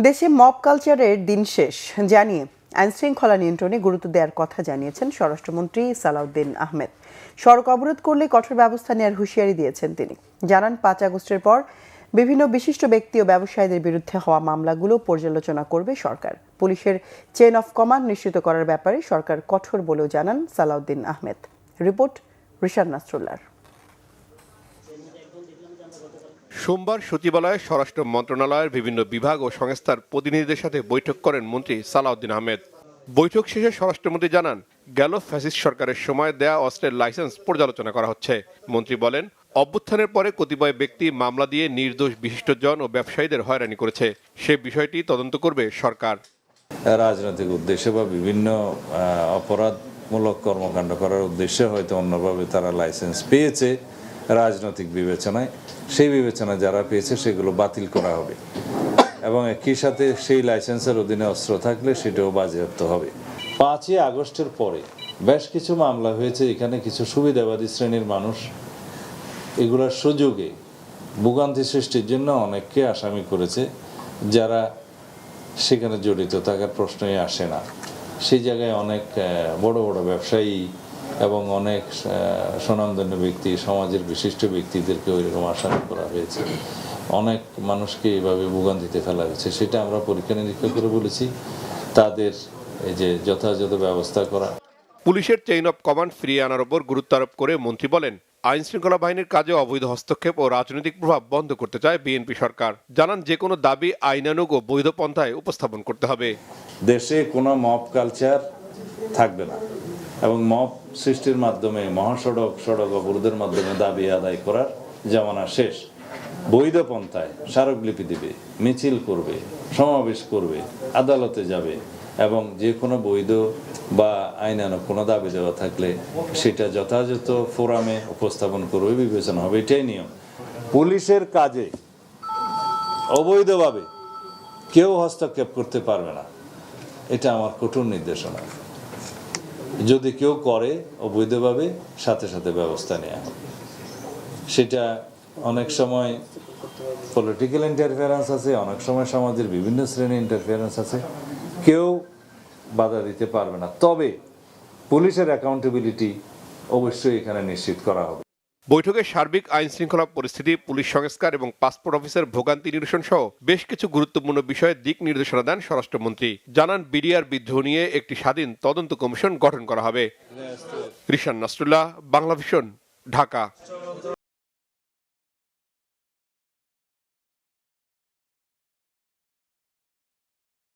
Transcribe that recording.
দেশে মব কালচারের দিন শেষ জানিয়ে আইনশৃঙ্খলা নিয়ন্ত্রণে গুরুত্ব দেওয়ার কথা জানিয়েছেন স্বরাষ্ট্রমন্ত্রী সালাউদ্দিন আহমেদ। সড়ক অবরোধ করলে কঠোর ব্যবস্থা নেওয়ার হুঁশিয়ারি দিয়েছেন তিনি। জানান ৫ আগস্টের পর বিভিন্ন বিশিষ্ট ব্যক্তি ও ব্যবসায়ীদের বিরুদ্ধে হওয়া মামলাগুলো পর্যালোচনা করবে সরকার। পুলিশের চেইন অফ কমান্ড নিশ্চিত করার ব্যাপারে সরকার কঠোর বলেও জানান সালাউদ্দিন আহমেদ। রিপোর্ট রিশাদ নাসরুল্লাহর। সোমবার সচিবালয়ে স্বরাষ্ট্র মন্ত্রণালয়ের বিভিন্ন বিভাগ ও সংস্থার প্রতিনিধিদের সাথে বৈঠক করেন মন্ত্রী সালাউদ্দিন আহমেদ। বৈঠক শেষে স্বরাষ্ট্রমন্ত্রী জানান, গেল ফ্যাসিস্ট সরকারের সময় দেয়া অস্ত্রের লাইসেন্স পর্যালোচনা করা হচ্ছে। মন্ত্রী বলেন, অভ্যুত্থানের পরে কতিপয় ব্যক্তি মামলা দিয়ে নির্দোষ বিশিষ্টজন ও ব্যবসায়ীদের হয়রানি করেছে। সে বিষয়টি তদন্ত করবে সরকার। রাজনৈতিক উদ্দেশ্যে বা বিভিন্ন অপরাধমূলক কর্মকাণ্ড করার উদ্দেশ্যে হয়তো অন্যভাবে তারা লাইসেন্স পেয়েছে রাজনৈতিক বিবেচনায়, সেই বিবেচনায় যারা পেয়েছে সেগুলো বাতিল করা হবে এবং একই সাথে সেই লাইসেন্সের অধীনে অস্ত্র থাকলে সেটাও বাজেয়াপ্ত হবে। ৫ই আগস্টের পরে বেশ কিছু মামলা হয়েছে, এখানে কিছু সুবিধাবাদী শ্রেণীর মানুষ এগুলোর সুযোগে ভোগান্তি সৃষ্টির জন্য অনেককে আসামি করেছে, যারা সেখানে জড়িত থাকার প্রশ্নই আসে না। সেই জায়গায় অনেক বড় বড় ব্যবসায়ী এবং অনেক স্বনামধন্য ব্যক্তি, সমাজের বিশিষ্ট ব্যক্তিদেরকে ওইরকম আসামি করা হয়েছে। অনেক মানুষকে এইভাবে ভোগান্তিতে ফেলা হয়েছে। সেটা আমরা পরীক্ষা নিরীক্ষা করে বলেছি তাদের এই যে যথাযথ ব্যবস্থা করা। পুলিশের চেইন অফ কমান্ড ফিরিয়ে আনার ওপর গুরুত্ব আরোপ করে মন্ত্রী বলেন, আইন শৃঙ্খলা বাহিনীর কাজে অবৈধ হস্তক্ষেপ ও রাজনৈতিক প্রভাব বন্ধ করতে চায় বিএনপি সরকার। জানান, যে কোনো দাবি আইনানুগ ও বৈধ পন্থায় উপস্থাপন করতে হবে। দেশে কোনো মব কালচার থাকবে না এবং মব সৃষ্টির মাধ্যমে সড়ক অবরোধের মাধ্যমে দাবি আদায় করার জামানা শেষ। বৈধ পন্থায় স্মারকলিপি দিবে, মিছিল করবে, সমাবেশ করবে, আদালতে যাবে এবং যে কোনো বৈধ বা আইনানুগ কোনো দাবি দেওয়া থাকলে সেটা যথাযথ ফোরামে উপস্থাপন করবে, বিবেচনা হবে। এটাই নিয়ম। পুলিশের কাজে অবৈধভাবে কেউ হস্তক্ষেপ করতে পারবে না, এটা আমার কঠোর নির্দেশনা। যদি কেউ করে অবৈধভাবে, সাথে সাথে ব্যবস্থা নেওয়া হবে। সেটা অনেক সময় পলিটিক্যাল ইন্টারফারেন্স আছে, অনেক সময় সমাজের বিভিন্ন শ্রেণীর ইন্টারফারেন্স আছে, কেউ বাধা দিতে পারবে না। তবে পুলিশের অ্যাকাউন্টেবিলিটি অবশ্যই এখানে নিশ্চিত করা হবে। বৈঠকে সার্বিক আইন শৃঙ্খলা পরিস্থিতি, পুলিশ সংস্কার এবং পাসপোর্ট অফিসের ভোগান্তি নিরসন সহ বেশ কিছু গুরুত্বপূর্ণ বিষয়ে দিক নির্দেশনা দেন স্বরাষ্ট্রমন্ত্রী। জানান, বিডিআর বিদ্রোহ নিয়ে একটি স্বাধীন তদন্ত কমিশন গঠন করা হবে। রিশাদ নাসরুল্লাহ, বাংলাভিশন, ঢাকা।